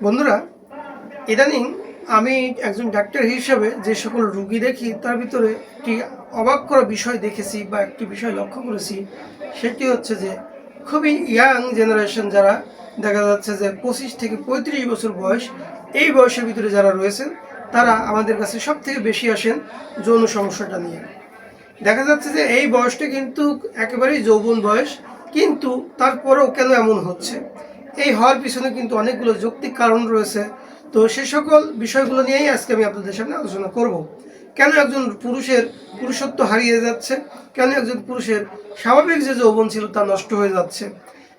বন্ধুরা, ইদানিং আমি একজন ডাক্তার হিসেবে যে সকল রুগী দেখি তার ভিতরে একটি অবাক করা বিষয় দেখেছি বা একটি বিষয় লক্ষ্য করেছি। সেটি হচ্ছে যে খুবই ইয়াং জেনারেশন, যারা দেখা যাচ্ছে যে 25 থেকে 35 বছর বয়স, এই বয়সের ভিতরে যারা রয়েছেন তারা আমাদের কাছে সব থেকে বেশি আসেন যৌন সমস্যাটা নিয়ে। দেখা যাচ্ছে যে এই বয়সটা কিন্তু একেবারেই যৌবন বয়স, কিন্তু তারপরেও কেন এমন হচ্ছে, এই হওয়ার পিছনে কিন্তু অনেকগুলো যৌক্তিক কারণ রয়েছে। তো সে সকল বিষয়গুলো নিয়েই আজকে আমি আপনাদের সামনে আলোচনা করব। কেন একজন পুরুষের পুরুষত্ব হারিয়ে যাচ্ছে, কেন একজন পুরুষের স্বাভাবিক যে যৌবন ছিল তা নষ্ট হয়ে যাচ্ছে।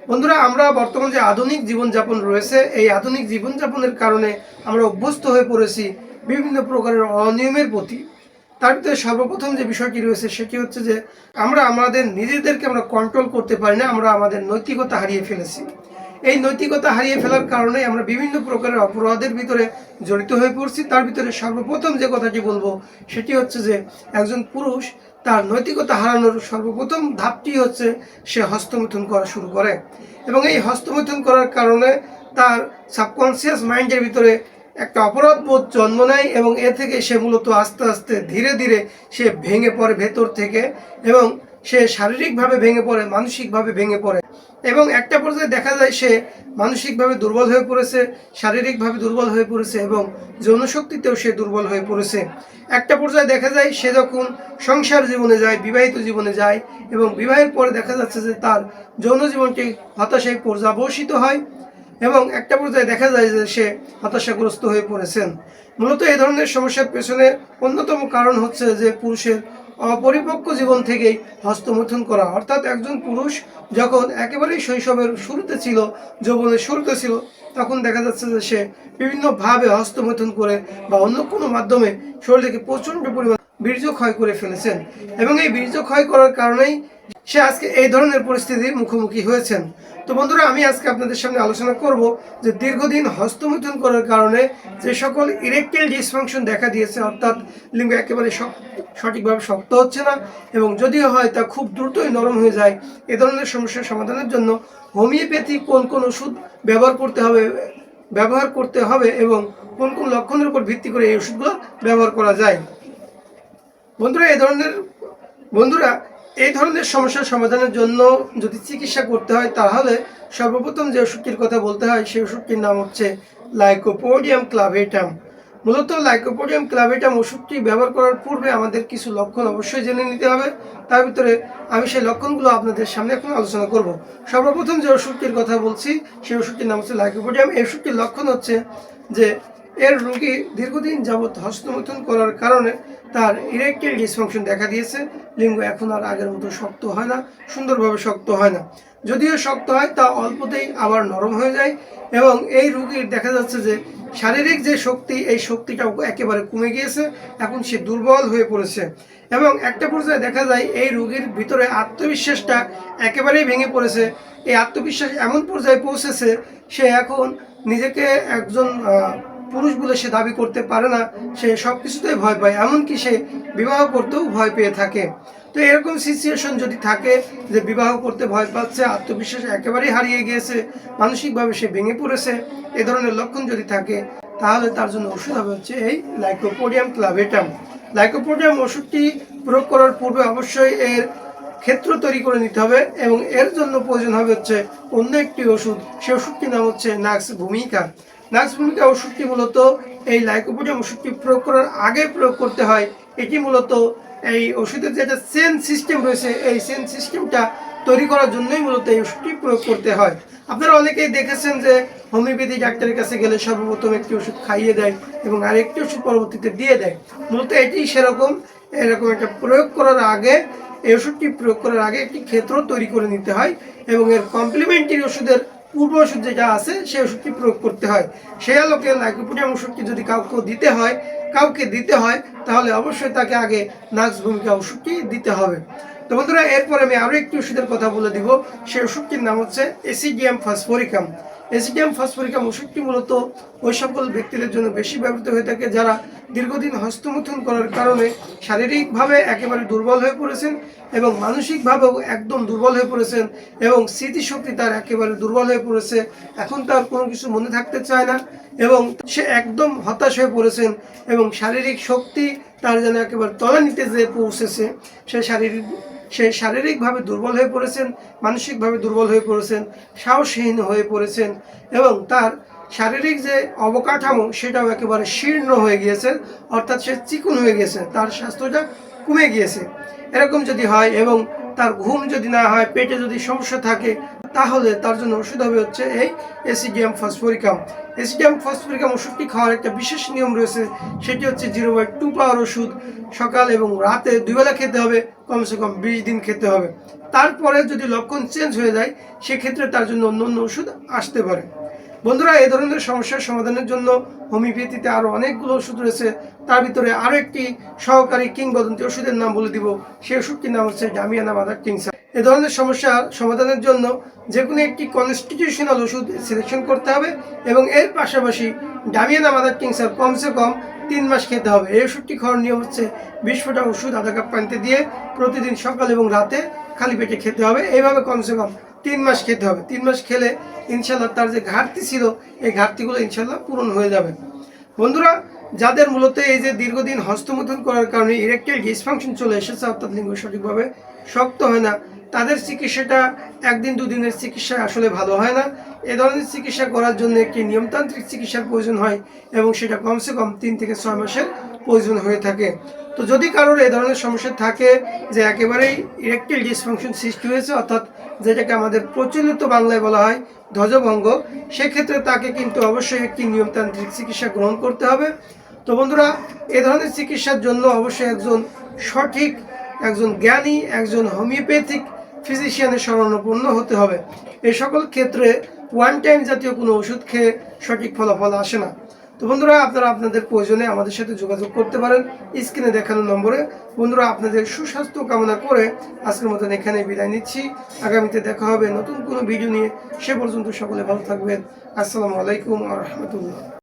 বন্ধুরা, আমরা বর্তমান যে আধুনিক জীবনযাপন রয়েছে, এই আধুনিক জীবনযাপনের কারণে আমরা অভ্যস্ত হয়ে পড়েছি বিভিন্ন প্রকারের অনিয়মের প্রতি। তার ভিতরে সর্বপ্রথম যে বিষয়টি রয়েছে সেটি হচ্ছে যে আমরা আমাদের নিজেদেরকে কন্ট্রোল করতে পারি না, আমরা আমাদের নৈতিকতা হারিয়ে ফেলেছি। এই নৈতিকতা হারিয়ে ফেলার কারণে আমরা বিভিন্ন প্রকারের অপরাধের ভিতরে জড়িত হয়ে পড়ছি। তার ভিতরে সর্বপ্রথম যে কথাটি বলবো সেটি হচ্ছে যে একজন পুরুষ তার নৈতিকতা হারানোর সর্বপ্রথম ধাপটি হচ্ছে সে হস্তমৈথুন করা শুরু করে, এবং এই হস্তমৈথুন করার কারণে তার সাবকনসিয়াস মাইন্ডের ভিতরে একটা অপরাধ বোধ জন্ম নেয়, এবং এ থেকে সে মূলত আস্তে আস্তে ধীরে ধীরে সে ভেঙে পড়ে ভেতর থেকে, এবং সে শারীরিকভাবে ভেঙে পড়ে, মানসিকভাবে ভেঙে পড়ে, এবং একটা পর্যায়ে দেখা যায় সে মানসিকভাবে দুর্বল হয়ে পড়েছে, শারীরিকভাবে দুর্বল হয়ে পড়েছে, এবং যৌনশক্তিতেও সে দুর্বল হয়ে পড়েছে। একটা পর্যায়ে দেখা যায় সে যখন সংসার জীবনে যায়, বিবাহিত জীবনে যায়, এবং বিবাহের পরে দেখা যাচ্ছে যে তার যৌন জীবনটি হতাশায় পর্যবসিত হয়, এবং একটা পর্যায়ে দেখা যায় যে সে হতাশাগ্রস্ত হয়ে পড়েছেন। মূলত এই ধরনের সমস্যার পেছনে অন্যতম কারণ হচ্ছে যে পুরুষের অপরিপক্ক জীবন থেকেই হস্তমৈথুন করা। অর্থাৎ একজন পুরুষ যখন একেবারেই শৈশবের শুরুতে ছিল, যৌবনের শুরুতে ছিল, তখন দেখা যাচ্ছে যে সে বিভিন্নভাবে হস্তমৈথুন করে বা অন্য কোনো মাধ্যমে শরীর থেকে প্রচণ্ড পরিমাণ বীর্য ক্ষয় করে ফেলেছেন, এবং এই বীর্য ক্ষয় করার কারণেই সে আজকে এই ধরনের পরিস্থিতির মুখোমুখি হয়েছেন। তো বন্ধুরা, আমি আজকে আপনাদের সামনে আলোচনা করব যে দীর্ঘদিন হস্তমৈথুন করার কারণে যে সকল ইরেকটাইল ডিসফাংশন দেখা দিয়েছে, অর্থাৎ লিঙ্গ একেবারে সঠিকভাবে শক্ত হচ্ছে না, এবং যদিও হয় তা খুব দ্রুতই নরম হয়ে যায়। এ ধরনের সমস্যার সমাধানের জন্য হোমিওপ্যাথি কোন কোন ওষুধ ব্যবহার করতে হবে এবং কোন কোন লক্ষণের উপর ভিত্তি করে এই ওষুধগুলো ব্যবহার করা যায়। বন্ধুরা, এই ধরনের সমস্যার সমাধানের জন্য যদি চিকিৎসা করতে হয়, তাহলে সর্বপ্রথম যে ওষুধটির কথা বলতে হয় সেই ওষুধটির নাম হচ্ছে লাইকোপোডিয়াম ক্লাভেটাম। মূলত লাইকোপোডিয়াম ক্লাভেটাম ওষুধটি ব্যবহার করার পূর্বে আমাদের কিছু লক্ষণ অবশ্যই জেনে নিতে হবে। তার ভিতরে আমি সেই লক্ষণগুলো আপনাদের সামনে এখন আলোচনা করব। সর্বপ্রথম যে ওষুধটির কথা বলছি সেই ওষুধটির নাম হচ্ছে লাইকোপোডিয়াম। এই ওষুধটির লক্ষণ হচ্ছে যে এর রোগী দীর্ঘদিন যাবৎ হস্তমৈথুন করার কারণে তার ইরেকটাইল ডিসফাংশন দেখা দিয়েছে। লিঙ্গ এখন আর আগের মতো শক্ত হয় না, সুন্দরভাবে শক্ত হয় না। যদিও শক্ত হয় তা অল্পতেই আবার নরম হয়ে যায়, এবং এই রোগীর দেখা যাচ্ছে যে শারীরিক যে শক্তি, এই শক্তিটাও একেবারে কমে গিয়েছে, এখন সে দুর্বল হয়ে পড়েছে, এবং একটা পর্যায়ে দেখা যায় এই রোগীর ভিতরে আত্মবিশ্বাসটা একেবারেই ভেঙে পড়েছে। এই আত্মবিশ্বাস এমন পর্যায়ে পৌঁছেছে সে এখন নিজেকে একজন পুরুষ বলে সে দাবি করতে পারে না, সে সব কিছুতেই ভয় পায়, এমনকি সে বিবাহ করতেও ভয় পেয়ে থাকে। তো এরকম সিচুয়েশন যদি থাকে যে বিবাহ করতে ভয় পাচ্ছে, আত্মবিশ্বাস একেবারেই হারিয়ে গিয়েছে, মানসিকভাবে সে ভেঙে পড়েছে, এ ধরনের লক্ষণ যদি থাকে, তাহলে তার জন্য ওষুধ হবে হচ্ছে এই লাইকোপোডিয়াম ক্লাভেটাম। লাইকোপোডিয়াম ওষুধটি প্রয়োগ করার পূর্বে অবশ্যই এর ক্ষেত্র তৈরি করে নিতে হবে, এবং এর জন্য প্রয়োজন হবে হচ্ছে অন্য একটি ওষুধ। সেই ওষুধটির নাম হচ্ছে নাক্স ভূমিকা। নাক্স ভূমিকা ওষুধটি মূলত এই লাইকোপোডিয়াম ওষুধটি প্রয়োগ করার আগে প্রয়োগ করতে হয়। এটি মূলত এই ওষুধের যেটা চেন সিস্টেম রয়েছে, এই চেন সিস্টেমটা তৈরি করার জন্যই মূলত এই ওষুধটি প্রয়োগ করতে হয়। আপনারা অনেকেই দেখেছেন যে হোমিওপ্যাথি ডাক্তারের কাছে গেলে সর্বপ্রথম একটি ওষুধ খাইয়ে দেয় এবং আরেকটি ওষুধ পরবর্তীতে দিয়ে দেয়। মূলত এটি সেরকম, এরকম একটা প্রয়োগ করার আগে, এই ওষুধটি প্রয়োগ করার আগে একটি ক্ষেত্র তৈরি করে নিতে হয়, এবং এর কমপ্লিমেন্টারি ওষুধের পূর্ব ওষুধ যেটা আছে সেই ওষুধটি প্রয়োগ করতে হয়। সেই আলোকে লাইকোপোডিয়াম ওষুধটি যদি কাউকে দিতে হয় তাহলে অবশ্যই তাকে আগে নাক্স ভূমিকা ওষুধটি দিতে হবে। তো বন্ধুরা, এরপর আমি আরও একটি ওষুধের কথা বলে দিব। সেই ওষুধটির নাম হচ্ছে এসিডিয়াম ফসফরিকাম। এসিডিয়াম ফসফরিকাম ওষুধটি মূলত ওই সকল ব্যক্তিদের জন্য বেশি ব্যবহৃত হয়ে থাকে যারা দীর্ঘদিন হস্তমৈথুন করার কারণে শারীরিকভাবে একেবারে দুর্বল হয়ে পড়েছেন এবং মানসিকভাবেও একদম দুর্বল হয়ে পড়েছেন এবং স্মৃতিশক্তি তার একেবারে দুর্বল হয়ে পড়েছে। এখন তার কোনো কিছু মনে থাকতে চায় না এবং সে একদম হতাশ হয়ে পড়েছেন এবং শারীরিক শক্তি তার যেন একেবারে তলানিতে যে পৌঁছেছে। সে শারীরিকভাবে দুর্বল হয়ে পড়েছেন, মানসিকভাবে দুর্বল হয়ে পড়েছেন, সাহসহীন হয়ে পড়েছেন এবং তার শারীরিক যে অবকাঠামো সেটাও একেবারে শীর্ণ হয়ে গিয়েছে, অর্থাৎ সে চিকন হয়ে গেছে, তার স্বাস্থ্যটা কমে গিয়েছে। এরকম যদি হয় এবং তার ঘুম যদি না হয়, পেটে যদি সমস্যা থাকে, তাহলে তার জন্য ওষুধ হবে হচ্ছে এই এসিডিয়াম ফসফরিকাম। এসিডিয়াম ফসফরিকাম ওষুধটি খাওয়ার একটা বিশেষ নিয়ম রয়েছে, সেটি হচ্ছে 0/2 পাওয়ার ওষুধ। সকাল এবং রাতে 2 বেলা খেতে হবে, কমসে কম 20 দিন খেতে হবে। তারপরে যদি লক্ষণ চেঞ্জ হয়ে যায় সেক্ষেত্রে তার জন্য অন্য অন্য ওষুধ আসতে পারে। বন্ধুরা, এই ধরনের সমস্যার সমাধানের জন্য হোমিওপ্যাথিতে আরও অনেকগুলো ওষুধ রয়েছে। তার ভিতরে আরও একটি সহকারী কিংবদন্তি ওষুধের নাম বলে দিব। সেই ওষুধটির নাম হচ্ছে ডামিয়ানা মাদার টিংসার। এ ধরনের সমস্যা সমাধানের জন্য যে কোনো একটি কনস্টিটিউশনাল ওষুধ সিলেকশন করতে হবে এবং এর পাশাপাশি ডামিয়ানা মাদার টিংসার কমসে কম 3 মাস খেতে হবে। এই ওষুধটি খাওয়ার নিয়ম হচ্ছে 20 ফোঁটা ওষুধ আধা কাপ পানিতে দিয়ে প্রতিদিন সকাল এবং রাতে খালি পেটে খেতে হবে। এইভাবে কমসে কম 3 মাস খেতে হবে। 3 মাস খেলে ইনশাল্লাহ তার যে ঘাটতি ছিল এই ঘাটতিগুলো ইনশাল্লাহ পূরণ হয়ে যাবে। বন্ধুরা, যাদের মূলত এই যে দীর্ঘদিন হস্তমৈথুন করার কারণে ইরেকটাইল ডিসফাংশন চলে এসেছে, অর্থাৎ লিঙ্গ সঠিকভাবে শক্ত হয় না, তাদের চিকিৎসাটা 1-2 দিনের চিকিৎসা আসলে ভালো হয় না। এ ধরনের চিকিৎসা করার জন্য একটি নিয়মতান্ত্রিক চিকিৎসার প্রয়োজন হয় এবং সেটা কমসে কম 3 থেকে 6 মাসের প্রয়োজন হয়ে থাকে। তো যদি কারোর এই ধরনের সমস্যা থাকে যে একেবারেই ইরেকটাইল ডিসফাংশন সৃষ্টি হয়েছে, অর্থাৎ যেটাকে আমাদের প্রচলিত বাংলায় বলা হয় ধ্বজভঙ্গ, সেক্ষেত্রে তাকে কিন্তু অবশ্যই একটি নিয়মতান্ত্রিক চিকিৎসা গ্রহণ করতে হবে। তো বন্ধুরা, এ ধরনের চিকিৎসার জন্য অবশ্যই একজন জ্ঞানী, একজন হোমিওপ্যাথিক ফিজিশিয়ানের শরণাপন্ন হতে হবে। এই সকল ক্ষেত্রে ওয়ান টাইম জাতীয় কোনো ওষুধ খেয়ে সঠিক ফলাফল আসে না। তো বন্ধুরা, আপনারা আপনাদের প্রয়োজনে আমাদের সাথে যোগাযোগ করতে পারেন স্ক্রিনে দেখানো নম্বরে। বন্ধুরা, আপনাদের সুস্বাস্থ্য কামনা করে আজকের মতন এখানে বিদায় নিচ্ছি। আগামীতে দেখা হবে নতুন কোনো ভিডিও নিয়ে। সে পর্যন্ত সকলে ভালো থাকবেন। আসসালামু আলাইকুম ওয়া রাহমাতুল্লাহ।